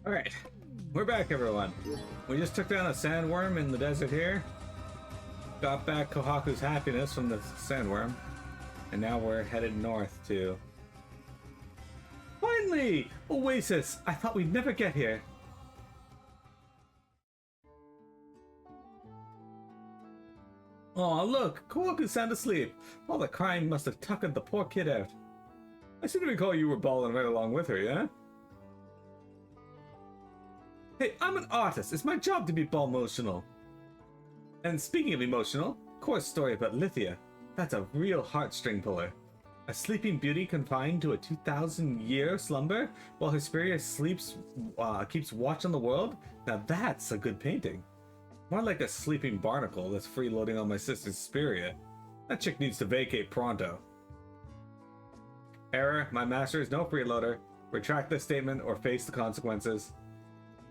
Alright, we're back, everyone. We just took down a sandworm in the desert here. Got back Kohaku's happiness from the sandworm. And now we're headed north to... Finally! Oasis! I thought we'd never get here. Aw, look! Kohaku's sound asleep. All the crying must have tuckered the poor kid out. I seem to recall you were bawling right along with her, yeah? Hey, I'm an artist. It's my job to be ball emotional. And speaking of emotional, Kor's story about Lithia. That's a real heartstring puller. A sleeping beauty confined to a 2,000-year slumber while Hesperia keeps watch on the world? Now that's a good painting. More like a sleeping barnacle that's freeloading on my sister's Hesperia. That chick needs to vacate pronto. Error, my master is no freeloader. Retract this statement or face the consequences.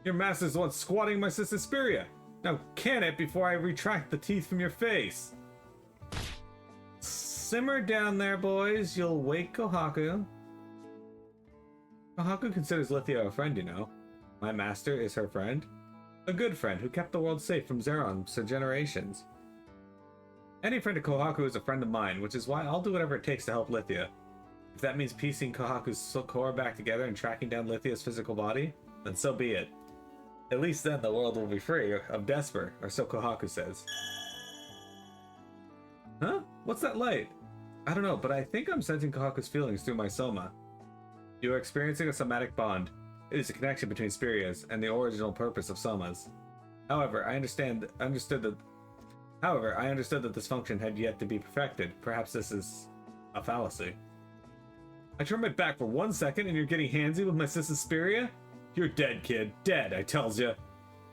Your master's the one squatting my sister's Hesperia. Now can it before I retract the teeth from your face. Simmer down there, boys. You'll wake Kohaku. Kohaku considers Lithia a friend, you know. My master is her friend. A good friend who kept the world safe from Zeron for generations. Any friend of Kohaku is a friend of mine, which is why I'll do whatever it takes to help Lithia. If that means piecing Kohaku's core back together and tracking down Lithia's physical body, then so be it. At least then the world will be free of Desper, or so Kohaku says. Huh? What's that light? I don't know, but I think I'm sensing Kohaku's feelings through my soma. You are experiencing a somatic bond. It is a connection between Spirias and the original purpose of somas. However, I understood that this function had yet to be perfected. Perhaps this is a fallacy. I turn my back for 1 second and you're getting handsy with my sister's Spiria? You're dead, kid. Dead, I tells ya.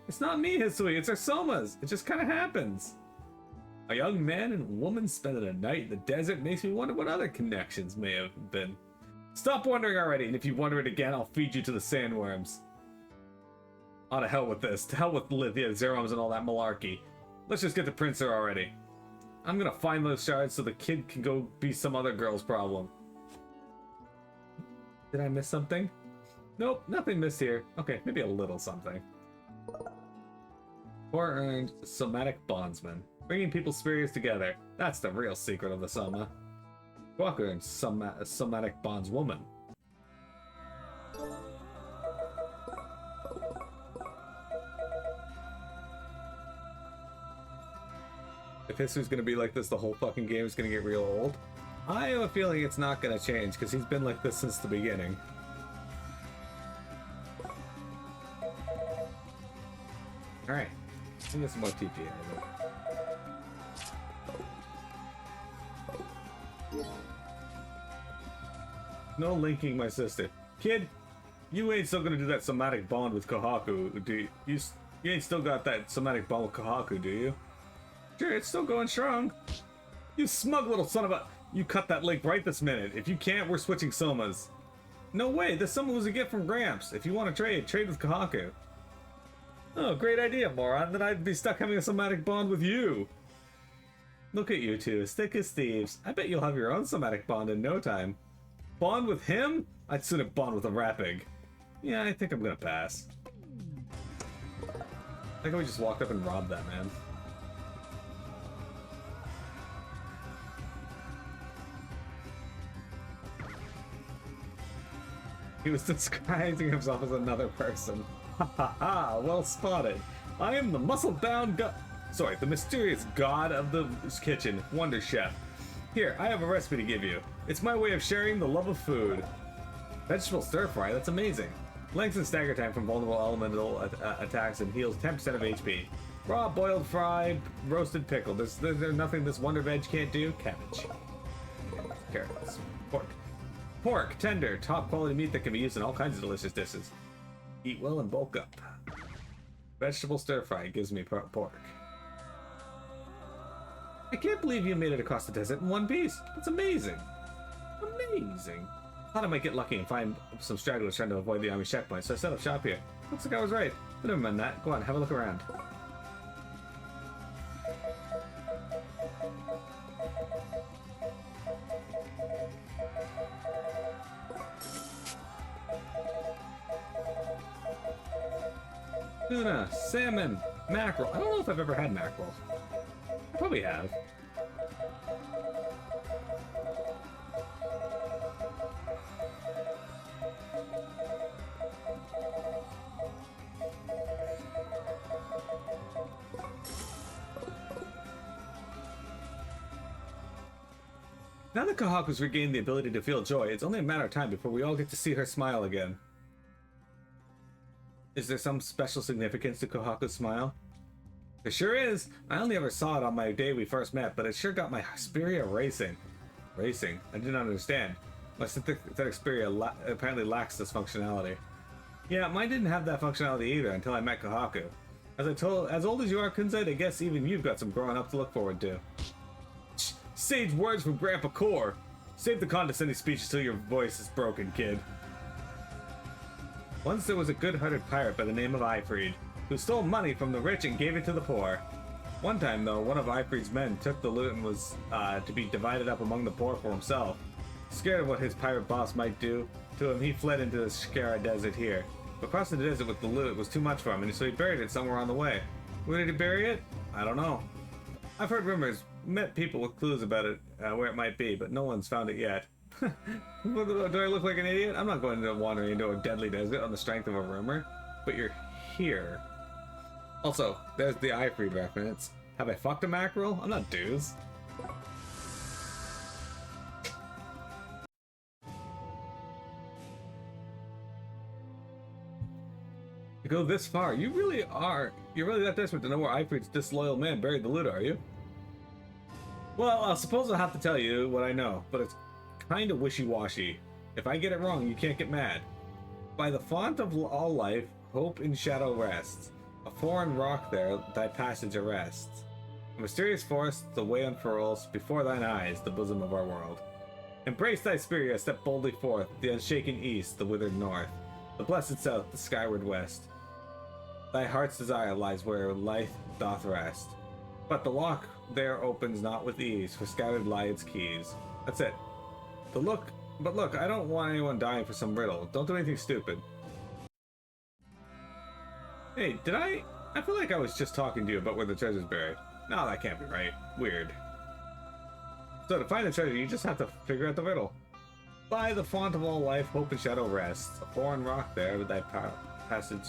It's not me, Hisui. It's our somas. It just kind of happens. A young man and woman spending a night in the desert makes me wonder what other connections may have been. Stop wondering already, and if you wonder it again, I'll feed you to the sandworms. Oh, to hell with this. To hell with Lithia, Zeroms, and all that malarkey. Let's just get to Princer already. I'm gonna find those shards so the kid can go be some other girl's problem. Did I miss something? Nope, nothing missed here. Okay, maybe a little something. 4 earned somatic bondsman. Bringing people's spirits together. That's the real secret of the soma. Walker and somatic bondswoman. If Hisui's gonna be like this, the whole fucking game is gonna get real old. I have a feeling it's not gonna change because he's been like this since the beginning. Alright, let's get some more TP out of it. No linking my sister. Kid, you ain't still gonna do that somatic bond with Kohaku, do you? You ain't still got that somatic bond with Kohaku, do you? Sure, it's still going strong. You smug little son of a... You cut that link right this minute. If you can't, we're switching somas. No way, this soma was a gift from Gramps. If you want to trade with Kohaku. Oh, great idea, moron. Then I'd be stuck having a somatic bond with you. Look at you two, as thick as thieves. I bet you'll have your own somatic bond in no time. Bond with him? I'd sooner bond with a Rapig. Yeah, I think I'm gonna pass. I think we just walked up and robbed that man. He was disguising himself as another person. Ha ha ha, well spotted. I am the muscle-bound the mysterious god of the kitchen, Wonder Chef. Here, I have a recipe to give you. It's my way of sharing the love of food. Vegetable stir-fry, that's amazing. Lengthens stagger time from vulnerable elemental attacks and heals 10% of HP. Raw, boiled, fried, roasted, pickled. There's nothing this Wonder Veg can't do. Cabbage. Carrots. Pork. Pork, tender, top quality meat that can be used in all kinds of delicious dishes. Eat well and bulk up. Vegetable stir-fry gives me pork. I can't believe you made it across the desert in one piece. That's amazing. Amazing. Thought I might get lucky and find some stragglers trying to avoid the army checkpoint, so I set up shop here. Looks like I was right. But never mind that. Go on, have a look around. tuna, salmon, mackerel. I don't know if I've ever had mackerel. I probably have. Now that Kohaku's regained the ability to feel joy, it's only a matter of time before we all get to see her smile again. Is there some special significance to Kohaku's smile? There sure is! I only ever saw it on my day we first met, but it sure got my Xperia racing. Racing? I didn't understand. My synthetic Xperia apparently lacks this functionality. Yeah, mine didn't have that functionality either until I met Kohaku. As old as you are, Kunzite, I guess even you've got some growing up to look forward to. Sage words from Grandpa Core. Save the condescending speech until your voice is broken, kid. Once there was a good-hearted pirate by the name of Eyfried, who stole money from the rich and gave it to the poor. One time, though, one of Eyfried's men took the loot and was to be divided up among the poor for himself. Scared of what his pirate boss might do to him, he fled into the Shkara desert here. But crossing the desert with the loot was too much for him, and so he buried it somewhere on the way. Where did he bury it? I don't know. I've heard rumors, met people with clues about it, where it might be, but no one's found it yet. Do I look like an idiot? I'm not going to wander into a deadly desert on the strength of a rumor. But you're here. Also, there's the Eyfried reference. Have I fucked a mackerel? I'm not dues. To go this far, you're really that desperate to know where Eyfried's disloyal man buried the loot, are you? Well, I suppose I'll have to tell you what I know, but it's kind of wishy-washy. If I get it wrong, you can't get mad. By the font of all life, hope in shadow rests. A foreign rock there, thy passage arrests. A mysterious forest, the way unfurls, before thine eyes, the bosom of our world. Embrace thy Xperia, step boldly forth, the unshaken east, the withered north, the blessed south, the skyward west. Thy heart's desire lies where life doth rest. But the lock there opens not with ease, for scattered lie its keys. That's it. But look, I don't want anyone dying for some riddle. Don't do anything stupid. Hey, did I feel like I was just talking to you about where the treasure's buried. No, that can't be right. Weird. So to find the treasure, you just have to figure out the riddle. By the font of all life, hope and shadow rests. A foreign rock there with thy passage.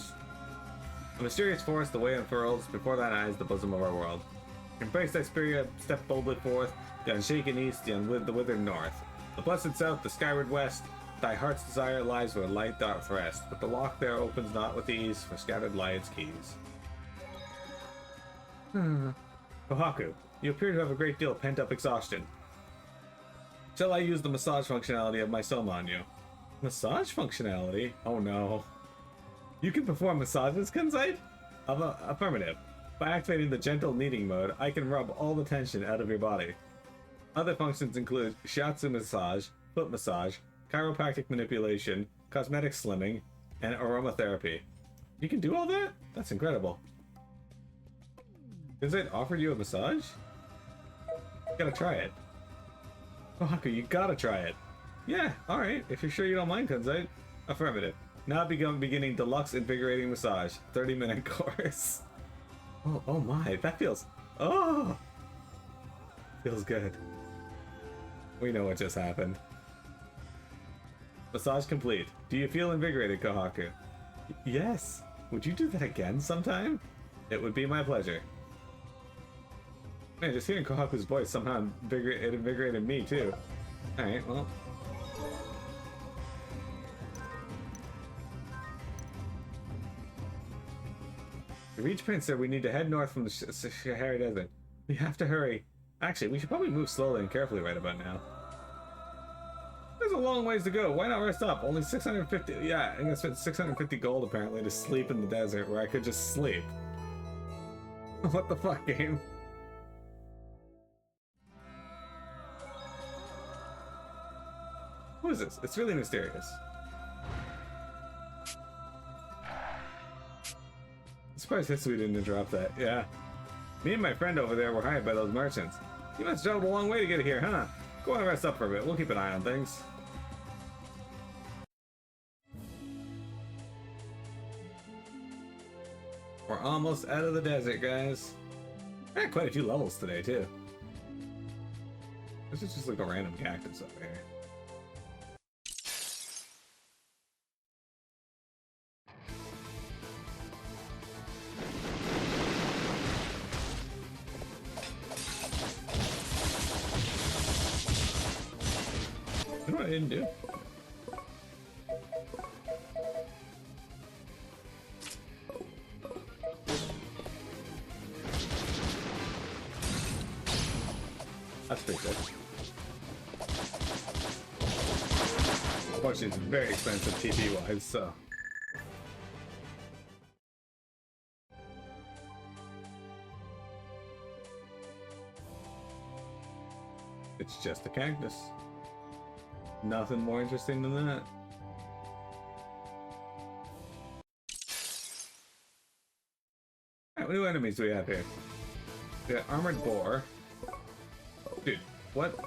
A mysterious forest, the way unfurls, before thine eyes, the bosom of our world. Embrace thy Xperia, step boldly forth, the unshaken east, the withered north. The blessed south, the skyward west, thy heart's desire lies where light doth rest, but the lock there opens not with ease, for scattered lie its keys. Kohaku, you appear to have a great deal of pent-up exhaustion. Shall I use the massage functionality of my Soma on you? Massage functionality? Oh no. You can perform massages, Kunzite? Affirmative. By activating the gentle kneading mode, I can rub all the tension out of your body. Other functions include shiatsu massage, foot massage, chiropractic manipulation, cosmetic slimming, and aromatherapy. You can do all that? That's incredible. Kunzite offered you a massage? You gotta try it. Kohaku, you gotta try it. Yeah, alright, if you're sure you don't mind, Kunzite. Affirmative. Now beginning deluxe invigorating massage. 30-minute course. Oh my, that feels... Oh! Feels good. We know what just happened. Massage complete. Do you feel invigorated, Kohaku? Yes. Would you do that again sometime? It would be my pleasure. Man, just hearing Kohaku's voice somehow invigorated me too. Alright, well... To reach Pinsir, we need to head north from the Sahara Desert. We have to hurry. Actually, we should probably move slowly and carefully right about now. There's a long ways to go. Why not rest up? Only 650... Yeah, I'm gonna spend 650 gold apparently to sleep in the desert where I could just sleep. What the fuck, game? What is this? It's really mysterious. I'm surprised Hisui didn't interrupt that. Yeah. Me and my friend over there were hired by those merchants. You must have traveled a long way to get here, huh? Go on and rest up for a bit. We'll keep an eye on things. We're almost out of the desert, guys. I had quite a few levels today, too. This is just like a random cactus up here. You know what I didn't do? That's pretty sick. Unfortunately, it's very expensive TP-wise, so... It's just a cactus. Nothing more interesting than that. Alright, what new enemies do we have here? We got Armored Boar. Dude, what?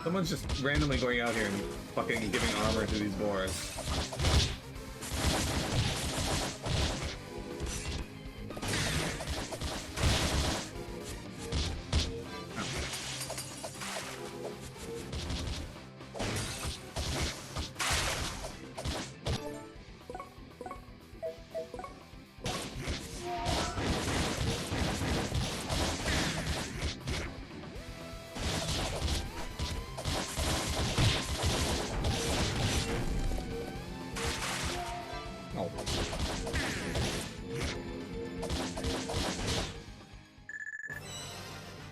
Someone's just randomly going out here and fucking giving armor to these boars.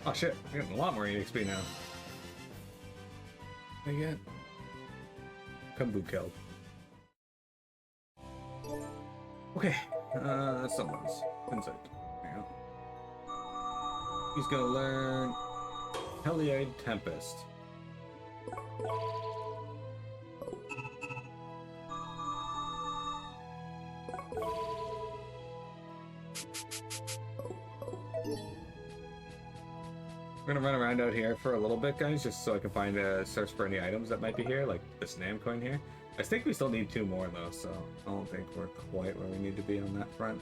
Oh shit, I'm getting a lot more EXP now. What do I get? Kumbu killed. Okay, someone's inside. There you go. He's gonna learn Heliod Tempest. We're gonna run around out here for a little bit, guys, just so I can find search for any items that might be here, like this Nam coin here. I think we still need 2 more though, so I don't think we're quite where we need to be on that front.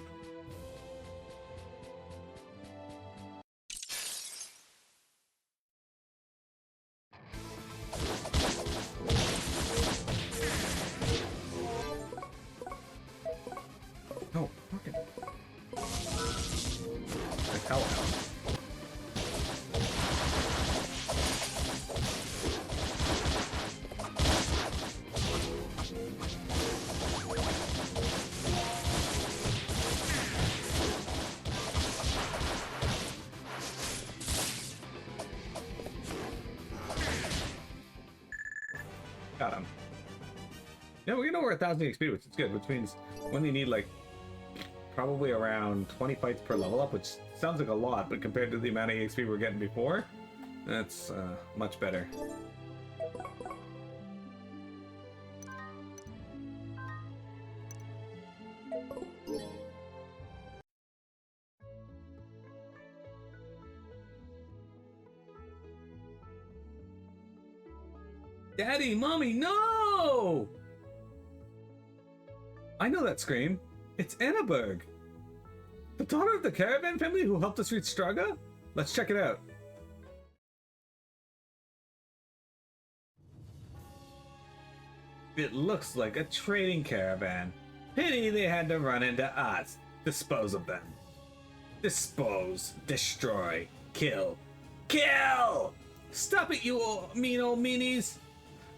Oh, fucking. The hellhound. Got him. Yeah, we're over 1,000 XP, which is good, which means when they need like probably around 20 fights per level up, which sounds like a lot, but compared to the amount of XP we're getting before, that's much better. Daddy, Mommy, no! I know that scream. It's Annaberg. The daughter of the caravan family who helped us reach Straga? Let's check it out. It looks like a trading caravan. Pity they had to run into us. Dispose of them. Dispose. Destroy. Kill. Kill! Stop it, you mean old meanies!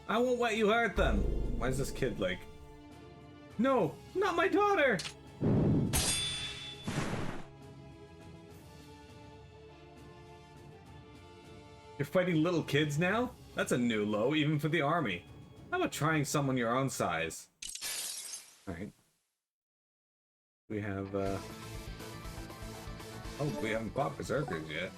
I won't let you hurt them. Why is this kid like... No, not my daughter! You're fighting little kids now? That's a new low, even for the army. How about trying someone your own size? Alright. We have, Oh, we haven't bought Berserkers yet.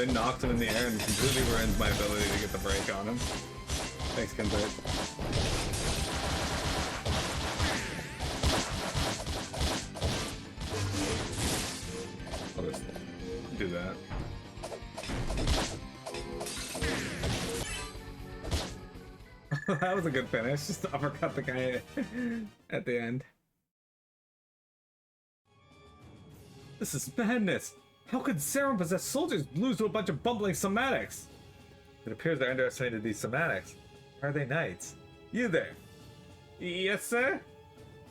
explosion knocks him in the air and completely ruins my ability to get the break on him. Thanks, Kenzert. I'll just do that. That was a good finish. Just to uppercut the guy at the end. This is madness! How could serum-possessed soldiers lose to a bunch of bumbling somatics? It appears they underestimated these somatics. Are they knights? You there? Yes, sir?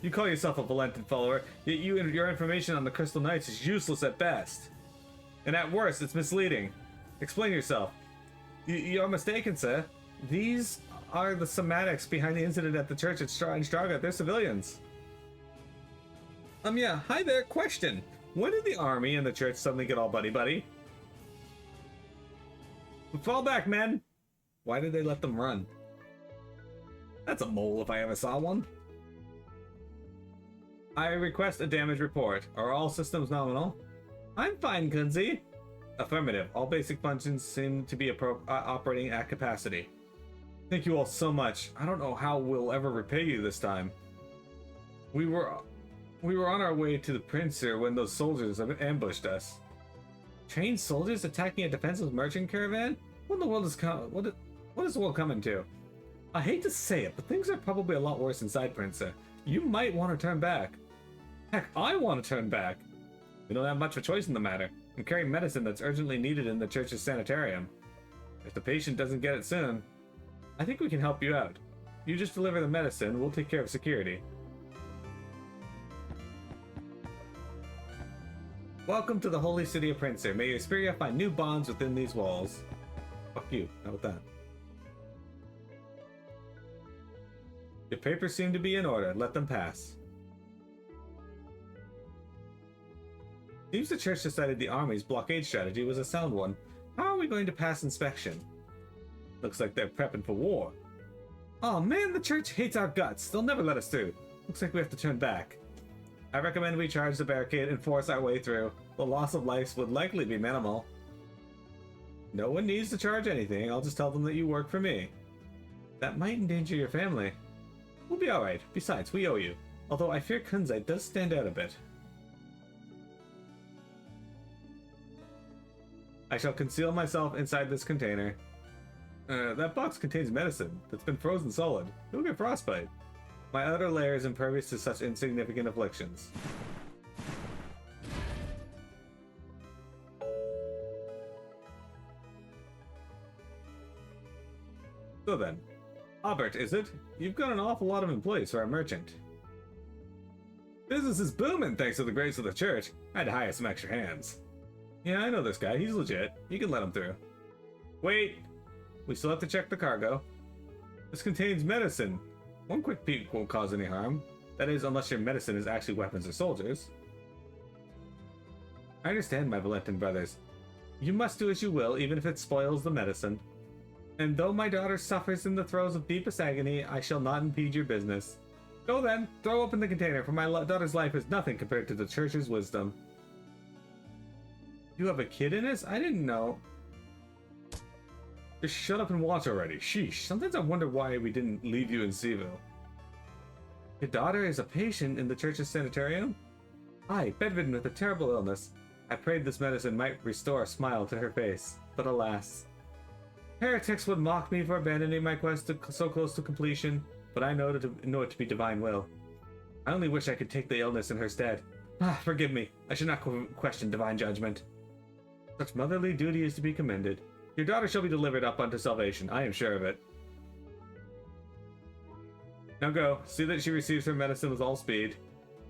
You call yourself a Valentin follower, yet your information on the Crystal Knights is useless at best. And at worst, it's misleading. Explain yourself. You're mistaken, sir. These are the somatics behind the incident at the church at Straga. They're civilians. Yeah, hi there, question. When did the army and the church suddenly get all buddy-buddy? Fall back, men! Why did they let them run? That's a mole if I ever saw one. I request a damage report. Are all systems nominal? I'm fine, Kunzi. Affirmative. All basic functions seem to be operating at capacity. Thank you all so much. I don't know how we'll ever repay you this time. We were on our way to the Princer when those soldiers ambushed us. Trained soldiers attacking a defenseless merchant caravan? What in the world is what is the world coming to? I hate to say it, but things are probably a lot worse inside Princer. You might want to turn back. Heck, I want to turn back. We don't have much of a choice in the matter. I'm carrying medicine that's urgently needed in the church's sanitarium. If the patient doesn't get it soon, I think we can help you out. You just deliver the medicine, we'll take care of security. Welcome to the holy city of Princer. May your spirit find new bonds within these walls. Fuck you. How about that? Your papers seem to be in order. Let them pass. Seems the church decided the army's blockade strategy was a sound one. How are we going to pass inspection? Looks like they're prepping for war. Oh man, the church hates our guts. They'll never let us through. Looks like we have to turn back. I recommend we charge the barricade and force our way through. The loss of lives would likely be minimal. No one needs to charge anything. I'll just tell them that you work for me. That might endanger your family. We'll be alright. Besides, we owe you. Although I fear Kunzite does stand out a bit. I shall conceal myself inside this container. That box contains medicine that's been frozen solid. You'll get frostbite. My outer layer is impervious to such insignificant afflictions. So then, Albert, is it? You've got an awful lot of employees for our merchant. Business is booming thanks to the grace of the church. I had to hire some extra hands. Yeah, I know this guy. He's legit. You can let him through. Wait! We still have to check the cargo. This contains medicine. One quick peek won't cause any harm. That is, unless your medicine is actually weapons or soldiers. I understand, my Valentin brothers. You must do as you will, even if it spoils the medicine. And though my daughter suffers in the throes of deepest agony, I shall not impede your business. Go then, throw open the container, for my daughter's life is nothing compared to the church's wisdom. You have a kid in this? I didn't know. Just shut up and watch already. Sheesh. Sometimes I wonder why we didn't leave you in Seville. Your daughter is a patient in the church's sanitarium? Aye, bedridden with a terrible illness. I prayed this medicine might restore a smile to her face, but alas. Heretics would mock me for abandoning my quest so close to completion, but I know it to be divine will. I only wish I could take the illness in her stead. Forgive me. I should not question divine judgment. Such motherly duty is to be commended. Your daughter shall be delivered up unto salvation, I am sure of it. Now go, see that she receives her medicine with all speed.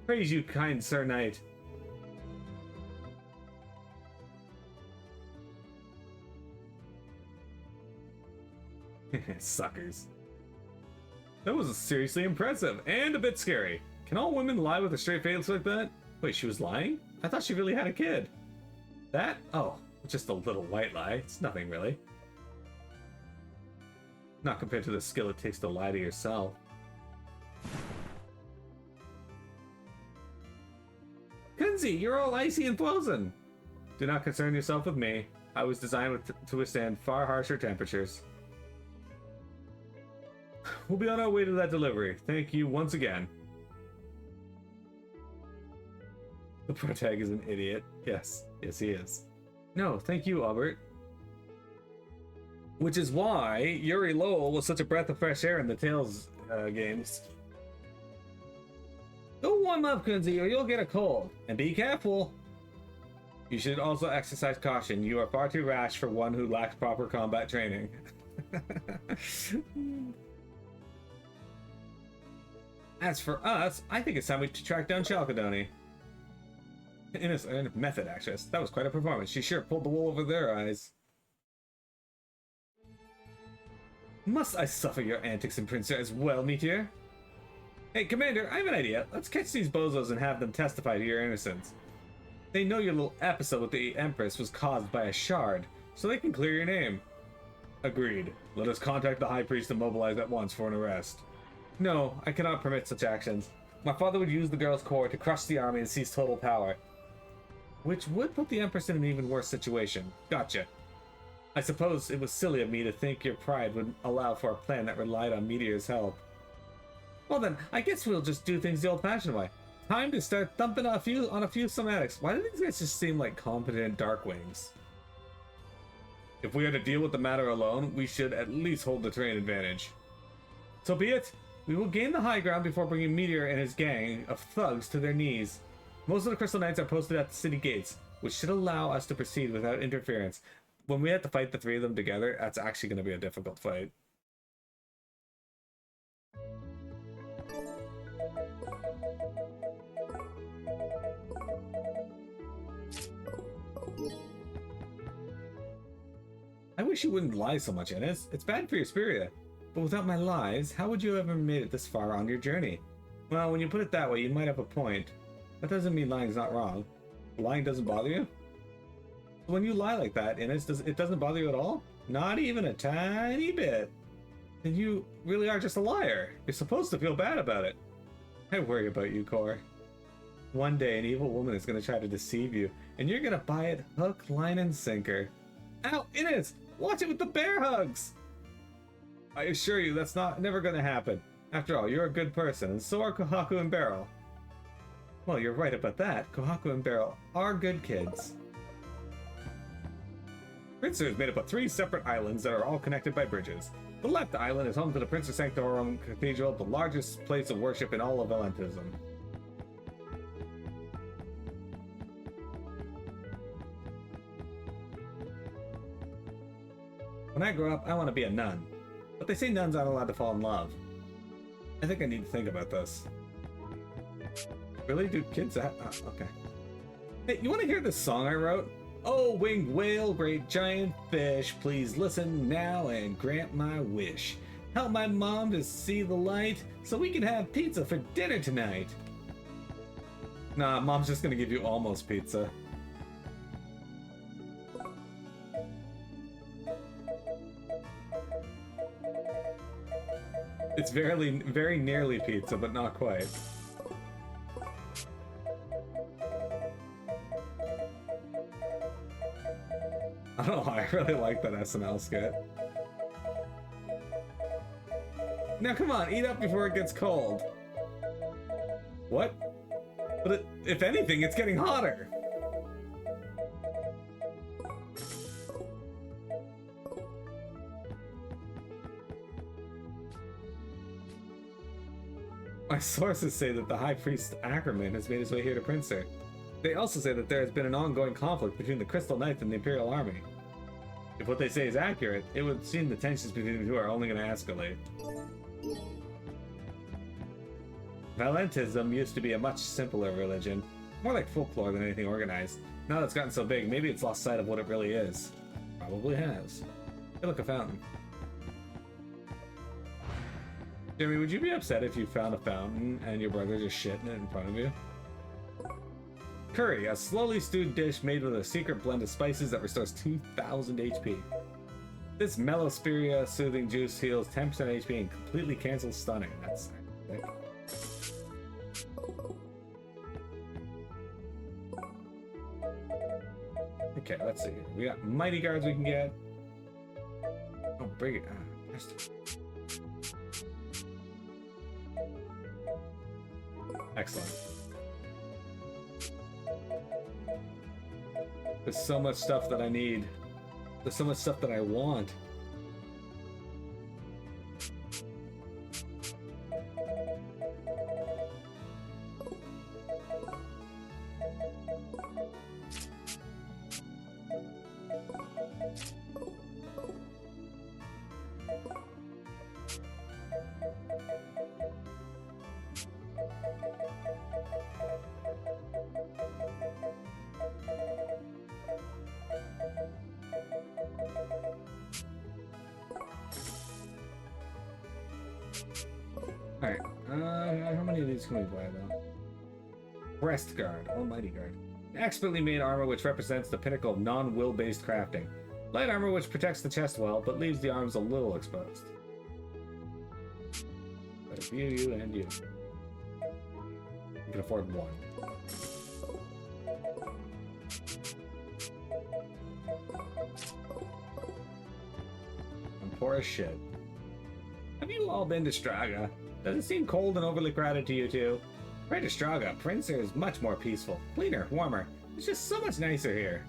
Praise you, kind Sir Knight. Suckers. That was seriously impressive, and a bit scary. Can all women lie with a straight face like that? Wait, she was lying? I thought she really had a kid. That? Oh, just a little white lie. It's nothing really. Not compared to the skill it takes to lie to yourself. Kunzi, you're all icy and frozen. Do not concern yourself with me. I was designed to withstand far harsher temperatures. We'll be on our way to that delivery. Thank you once again. The protag is an idiot. Yes. Yes, he is. No, thank you, Albert. Which is why Yuri Lowell was such a breath of fresh air in the Tales games. Go warm up, Kunzi, or you'll get a cold. And be careful. You should also exercise caution. You are far too rash for one who lacks proper combat training. As for us, I think it's time we track down Chalcedony. Innocent method actress. That was quite a performance. She sure pulled the wool over their eyes. Must I suffer your antics in Princer as well, Meteor? Hey, Commander, I have an idea. Let's catch these bozos and have them testify to your innocence. They know your little episode with the Empress was caused by a shard, so they can clear your name. Agreed. Let us contact the High Priest and mobilize at once for an arrest. No, I cannot permit such actions. My father would use the girl's core to crush the army and seize total power, which would put the Empress in an even worse situation. Gotcha. I suppose it was silly of me to think your pride would allow for a plan that relied on Meteor's help. Well then, I guess we'll just do things the old-fashioned way. Time to start thumping on a few somatics. Why do these guys just seem like competent Darkwings? If we are to deal with the matter alone, we should at least hold the terrain advantage. So be it. We will gain the high ground before bringing Meteor and his gang of thugs to their knees. Most of the Crystal Knights are posted at the city gates, which should allow us to proceed without interference. When we have to fight the three of them together, that's actually going to be a difficult fight. I wish you wouldn't lie so much, Ennis. It's bad for your spirit. But without my lies, how would you have ever made it this far on your journey? Well, when you put it that way, you might have a point. That doesn't mean lying's not wrong. Lying doesn't bother you? When you lie like that, Ennis, it doesn't bother you at all? Not even a tiny bit. Then you really are just a liar. You're supposed to feel bad about it. I worry about you, Cor. One day, an evil woman is going to try to deceive you, and you're going to buy it hook, line, and sinker. Ow, Ennis! Watch it with the bear hugs! I assure you, that's never going to happen. After all, you're a good person, and so are Kohaku and Beryl. Well, you're right about that. Kohaku and Beryl are good kids. Princer is made up of 3 separate islands that are all connected by bridges. The left island is home to the Princer Sanctorum Cathedral, the largest place of worship in all of Valentism. When I grow up, I want to be a nun. But they say nuns aren't allowed to fall in love. I think I need to think about this. Really? Do kids that? Oh, okay. Hey, you want to hear this song I wrote? Oh, winged whale, great giant fish, please listen now and grant my wish. Help my mom to see the light so we can have pizza for dinner tonight. Nah, mom's just gonna give you almost pizza. It's very nearly pizza, but not quite. I don't know, I really like that SNL skit. Now come on, eat up before it gets cold. What? But if anything, it's getting hotter. My sources say that the High Priest Ackerman has made his way here to Princer. They also say that there has been an ongoing conflict between the Crystal Knights and the Imperial Army. If what they say is accurate, it would seem the tensions between the two are only going to escalate. Valentism used to be a much simpler religion, more like folklore than anything organized. Now that it's gotten so big, maybe it's lost sight of what it really is. Probably has. Hey, look, a fountain. Jimmy, would you be upset if you found a fountain and your brother just shitting it in front of you? Curry, a slowly stewed dish made with a secret blend of spices that restores 2,000 HP. This Melospheria soothing juice heals 10% HP and completely cancels stunning. That's sick. Okay, let's see. We got mighty guards we can get. Oh, bring it. Excellent. There's so much stuff that I need. There's so much stuff that I want. Alright, how many of these can we buy though? Breast Guard, Almighty Guard. Expertly made armor which represents the pinnacle of non-will based crafting. Light armor which protects the chest well, but leaves the arms a little exposed. Better for you, and you. You can afford one. I'm poor as shit. Have you all been to Straga? Does it seem cold and overly crowded to you two? Right to Straga, Princer is much more peaceful, cleaner, warmer. It's just so much nicer here.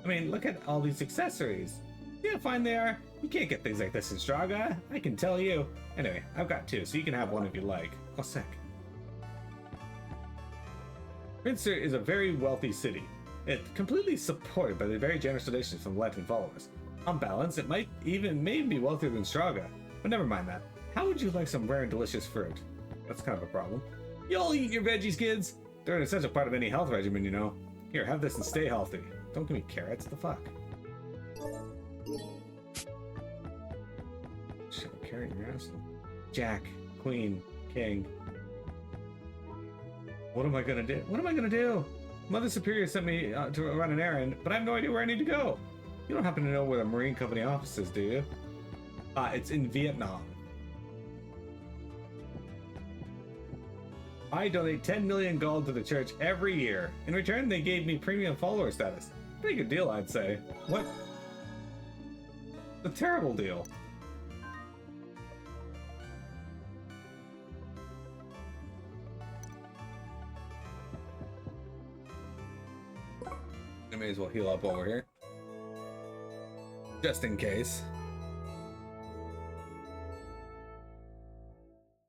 I mean, look at all these accessories. See how fine they are? You can't get things like this in Straga, I can tell you. Anyway, I've got two, so you can have one if you like. Oh, sick. Princer is a very wealthy city. It's completely supported by the very generous donations from Latin followers. On balance, it might even maybe be wealthier than Straga. But never mind that. How would you like some rare and delicious fruit? That's kind of a problem. You all eat your veggies, kids. They're an essential part of any health regimen, you know. Here, have this and stay healthy. Don't give me carrots. The fuck? Shove a carrot in your ass. Jack, Queen, King. What am I gonna do? What am I gonna do? Mother Superior sent me to run an errand, but I have no idea where I need to go. You don't happen to know where the Marine Company office is, do you? It's in Vietnam. I donate 10 million gold to the church every year. In return, they gave me premium follower status. Pretty good deal, I'd say. What? A terrible deal. I may as well heal up over here. Just in case.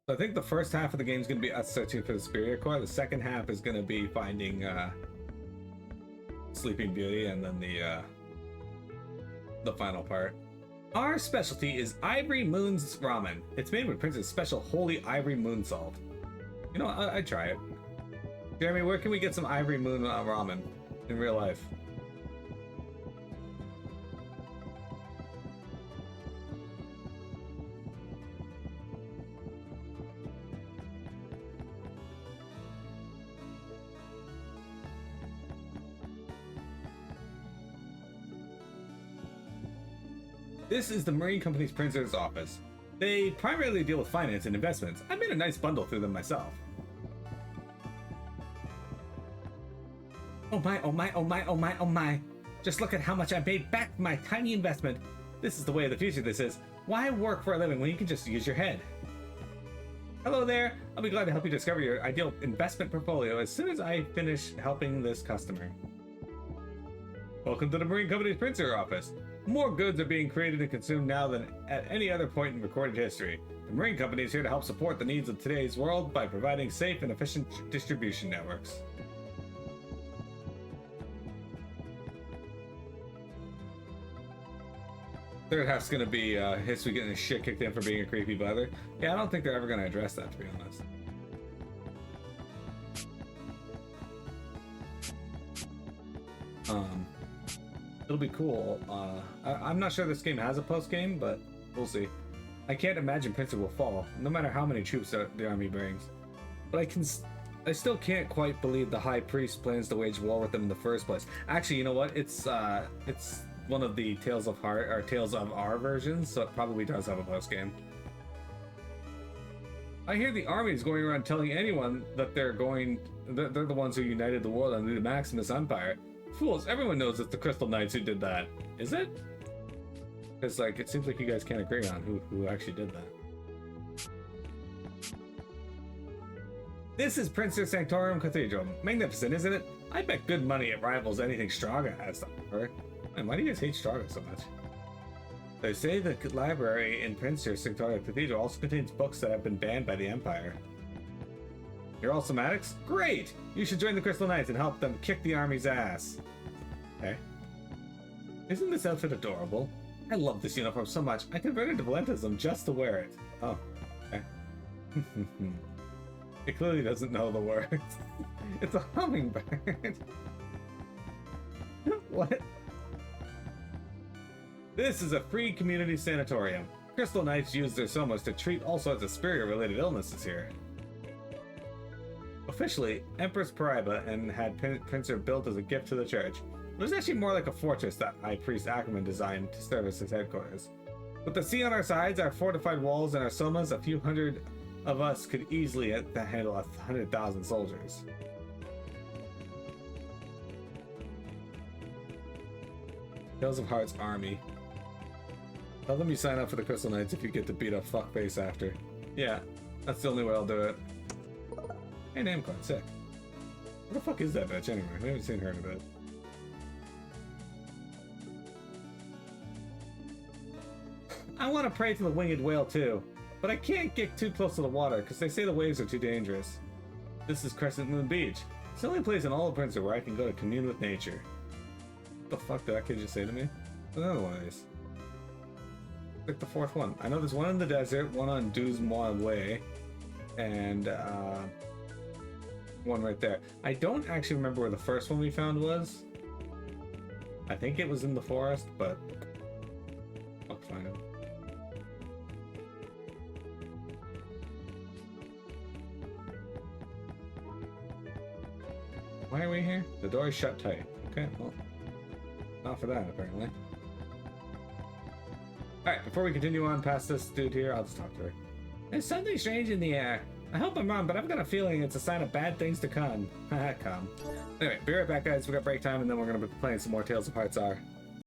I think the first half of the game is going to be us searching for the Superior Core. The second half is going to be finding Sleeping Beauty, and then the final part. Our specialty is Ivory Moon's Ramen. It's made with Prince's special holy Ivory Moon salt. You know, I'd try it. Jeremy, where can we get some Ivory Moon ramen in real life? This is the Marine Company's Princer's office. They primarily deal with finance and investments. I made a nice bundle through them myself. Oh my, oh my, oh my, oh my, oh my. Just look at how much I made back from my tiny investment. This is the way of the future, this is. Why work for a living when you can just use your head? Hello there. I'll be glad to help you discover your ideal investment portfolio as soon as I finish helping this customer. Welcome to the Marine Company's Princer office. More goods are being created and consumed now than at any other point in recorded history. The Marine Company is here to help support the needs of today's world by providing safe and efficient distribution networks. Third half's gonna be History getting his shit kicked in for being a creepy brother. Yeah, I don't think they're ever gonna address that, to be honest. It'll be cool. I'm not sure this game has a post game, but we'll see. I can't imagine Princeton will fall, no matter how many troops the army brings. But I still can't quite believe the High Priest plans to wage war with them in the first place. Actually, you know what? It's one of the Tales of Heart or Tales of R versions, so it probably does have a post game. I hear the army is going around telling anyone that they're the ones who united the world under the Maximus Empire. Fools, everyone knows it's the Crystal Knights who did that. Is it? Because, like, it seems like you guys can't agree on who actually did that. This is Princess Sanctorum Cathedral. Magnificent, isn't it? I bet good money it rivals anything Straga has to offer. Man, why do you guys hate Straga so much? They say the library in Princess Sanctorum Cathedral also contains books that have been banned by the Empire. You're all somatics? Great! You should join the Crystal Knights and help them kick the army's ass. Okay. Isn't this outfit adorable? I love this uniform so much, I converted to Valentism just to wear it. Oh, okay. It clearly doesn't know the words. It's a hummingbird. What? This is a free community sanatorium. Crystal Knights use their somas to treat all sorts of spirit-related illnesses here. Officially, Empress Pariba and had Pincer built as a gift to the church. It was actually more like a fortress that High Priest Ackerman designed to serve as his headquarters. With the sea on our sides, our fortified walls, and our somas, a few hundred of us could easily handle 100,000 soldiers. Tales of Hearts Army. Tell them you sign up for the Crystal Knights if you get to beat up fuckface after. Yeah, that's the only way I'll do it. Hey, name card, sick. What the fuck is that bitch anyway? We haven't seen her in a bit. I want to pray to the winged whale too, but I can't get too close to the water because they say the waves are too dangerous. This is Crescent Moon Beach. It's the only place in all of Princeton where I can go to commune with nature. What the fuck did that kid just say to me? Another one of these. Pick the fourth one. I know there's one in the desert, one on Douze-Moi Way, and one right there. I don't actually remember where the first one we found was. I think it was in the forest, but I'll find it. Why are we here? The door is shut tight. Okay, well, not for that apparently. Alright, before we continue on past this dude here, I'll just talk to her. There's something strange in the air. I hope I'm wrong, but I've got a feeling it's a sign of bad things to come. Come. Anyway, be right back, guys. We got break time, and then we're going to be playing some more Tales of Hearts R.